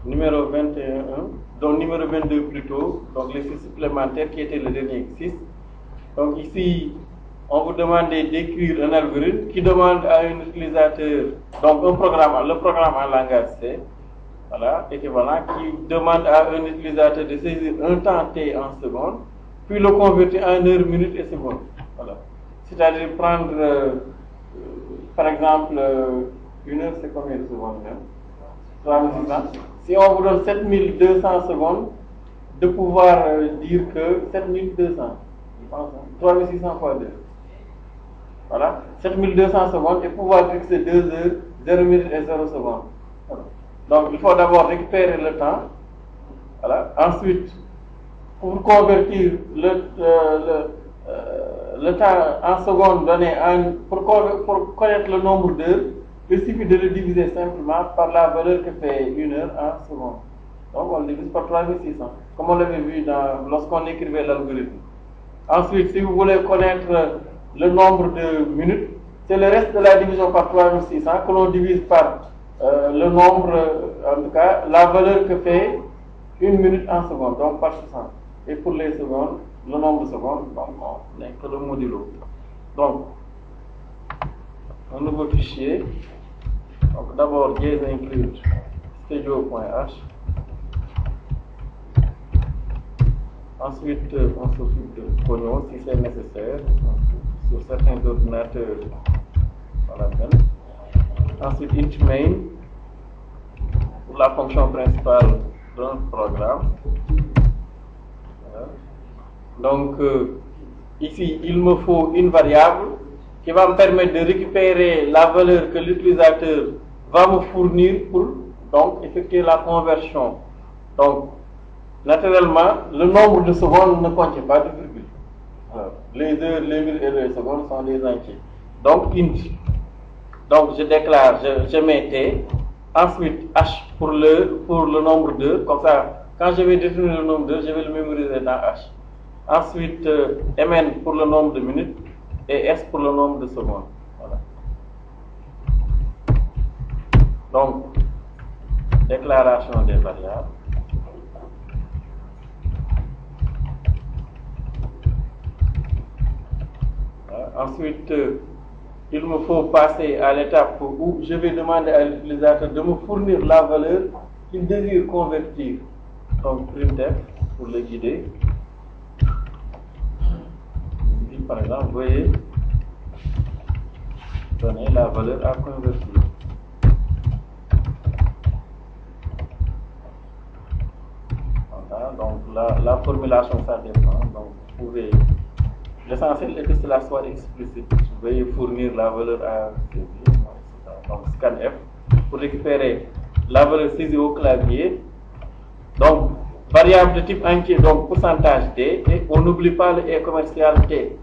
numéro 21, donc numéro 22 plutôt, donc les 6 supplémentaires qui étaient le dernier exercice. Donc ici, on vous demande d'écrire un algorithme qui demande à un utilisateur, donc un programme, le programme en langage C, voilà, équivalent, qui demande à un utilisateur de saisir un temps T en secondes, puis le convertir en heures, minutes et secondes. Voilà. C'est-à-dire prendre, par exemple, une heure, c'est combien de secondes même? 3600. Si on vous donne 7200 secondes, de pouvoir dire que 7200, je pense, 3600 fois 2. Voilà, 7200 secondes et pouvoir dire que c'est 2 heures, 0 minutes et 0 secondes. Voilà. Donc il faut d'abord récupérer le temps. Voilà. Ensuite, pour convertir le temps en secondes donné, pour connaître le nombre d'heures, il suffit de le diviser simplement par la valeur que fait une heure en secondes. Donc on le divise par 3600, comme on l'avait vu lorsqu'on écrivait l'algorithme. Ensuite, si vous voulez connaître le nombre de minutes, c'est le reste de la division par 3600 que l'on divise par le nombre, en tout cas, la valeur que fait une minute en secondes, donc par 60. Et pour les secondes, le nombre de secondes, donc on n'est que le modulo. Donc, un nouveau fichier. Donc d'abord, js include studio.h. Ensuite, on s'occupe de Pognon si c'est nécessaire. Sur certains ordinateurs, on l'appelle. Ensuite, int main pour la fonction principale d'un programme. Voilà. Donc, ici, il me faut une variable qui va me permettre de récupérer la valeur que l'utilisateur va me fournir pour donc effectuer la conversion. Donc, naturellement, le nombre de secondes ne contient pas de virgule. Alors, les heures, les minutes et les secondes sont des entiers. Donc, int. Donc, je déclare, je mets t. Ensuite, h pour le nombre d'heures. Comme ça, quand je vais définir le nombre d'heures, je vais le mémoriser dans h. Ensuite, mn pour le nombre de minutes et s pour le nombre de secondes. Voilà. Donc, déclaration des variables. Ensuite, il me faut passer à l'étape où je vais demander à l'utilisateur de me fournir la valeur qu'il désire convertir. Donc, printf pour le guider. Par exemple, veuillez donner la valeur à convertir. Voilà, donc la formulation, ça dépend. Donc, vous pouvez. L'essentiel est que cela soit explicite. Veuillez fournir la valeur à saisir. Donc, scanf pour récupérer la valeur saisie au clavier. Donc, variable de type entier, donc pourcentage t, et on n'oublie pas le et commercial t.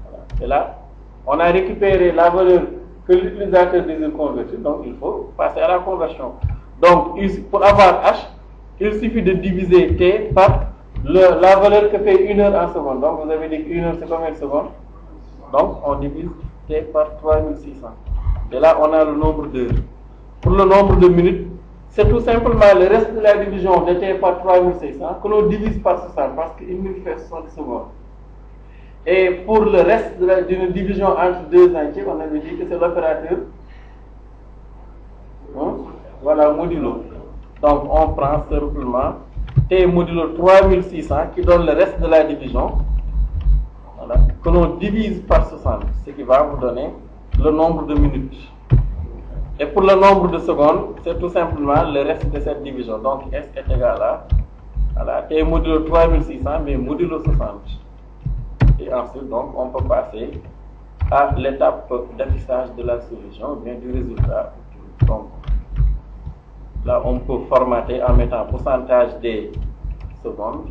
Voilà. Et là, on a récupéré la valeur que l'utilisateur désire convertir, donc il faut passer à la conversion. Donc, pour avoir h, il suffit de diviser t par la valeur que fait une heure en seconde. Donc, vous avez dit qu'une heure, c'est combien de secondes? Donc, on divise t par 3600. Et là, on a le nombre d'heures. Pour le nombre de minutes, c'est tout simplement le reste de la division de t par 3600 que l'on divise par 60 parce qu'une minute fait 60 secondes. Et pour le reste d'une division entre deux entiers, on avait dit que c'est l'opérateur. Voilà, modulo. Donc, on prend simplement t modulo 3600 qui donne le reste de la division. Voilà, que l'on divise par 60, ce qui va vous donner le nombre de minutes. Et pour le nombre de secondes, c'est tout simplement le reste de cette division. Donc, S est égal à voilà, t modulo 3600, mais modulo 60. Et ensuite, donc, on peut passer à l'étape d'affichage de la solution, bien du résultat. Donc, là, on peut formater en mettant pourcentage des secondes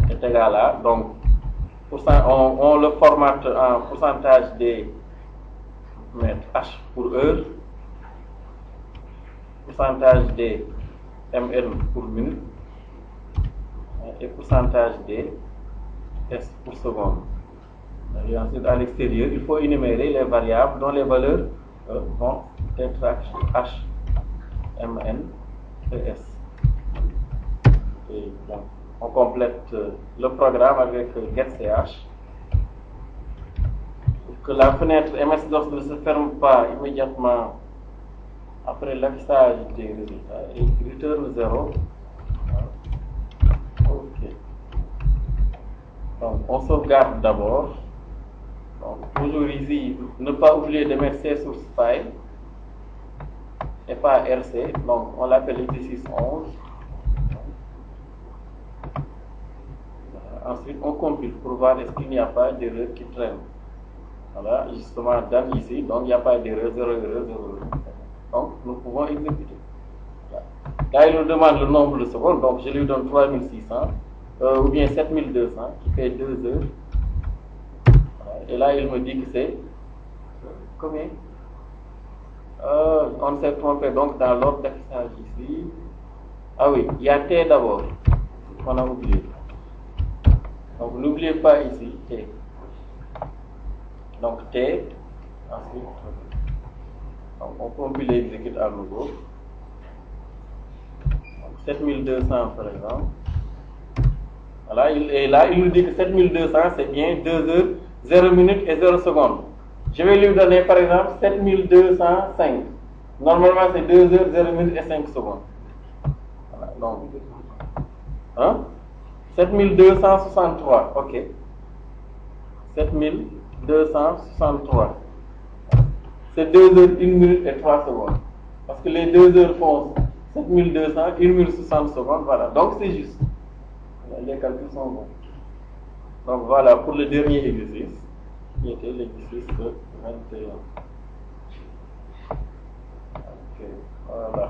est égal à, donc, on le formate en pourcentage des mettre h pour heure, pourcentage des mn pour minute et pourcentage des s pour seconde. Et ensuite, à l'extérieur, il faut énumérer les variables dont les valeurs vont HMNPS. Et bon, on complète le programme avec getCH. Pour que la fenêtre MS-DOS ne se ferme pas immédiatement après l'affichage des résultats et return 0. Ok. Donc, on sauvegarde d'abord. Donc, toujours ici, ne pas oublier de mettre C source file et pas RC. Donc, on l'appelle exercice 11. Ensuite, on compile pour voir est-ce qu'il n'y a pas d'erreur qui traîne. Voilà, justement, dans ici, donc il n'y a pas d'erreur, 0 erreur, 0 erreur. Donc, nous pouvons exécuter. Là, il nous demande le nombre de secondes, donc je lui donne 3600 ou bien 7200 qui fait 2 heures. Et là, il me dit que c'est combien? On s'est trompé donc dans l'ordre d'affichage ici. Ah oui, il y a T d'abord, on a oublié. Donc n'oubliez pas ici T. Donc T, ensuite, donc on compile et exécute à nouveau. Donc 7200 par exemple. Voilà, il nous dit que 7200 c'est bien 2 heures, 0 minutes et 0 secondes. Je vais lui donner par exemple 7205. Normalement c'est 2 heures, 0 minutes et 5 secondes. Voilà, donc, 7263, ok. 7263. C'est 2 heures, 1 minute et 3 secondes. Parce que les 2 heures font 7200, 1 minute 60 secondes, voilà. Donc c'est juste. Les calculs sont bons. Donc voilà pour le dernier exercice, qui était l'exercice de 21. Ok, voilà.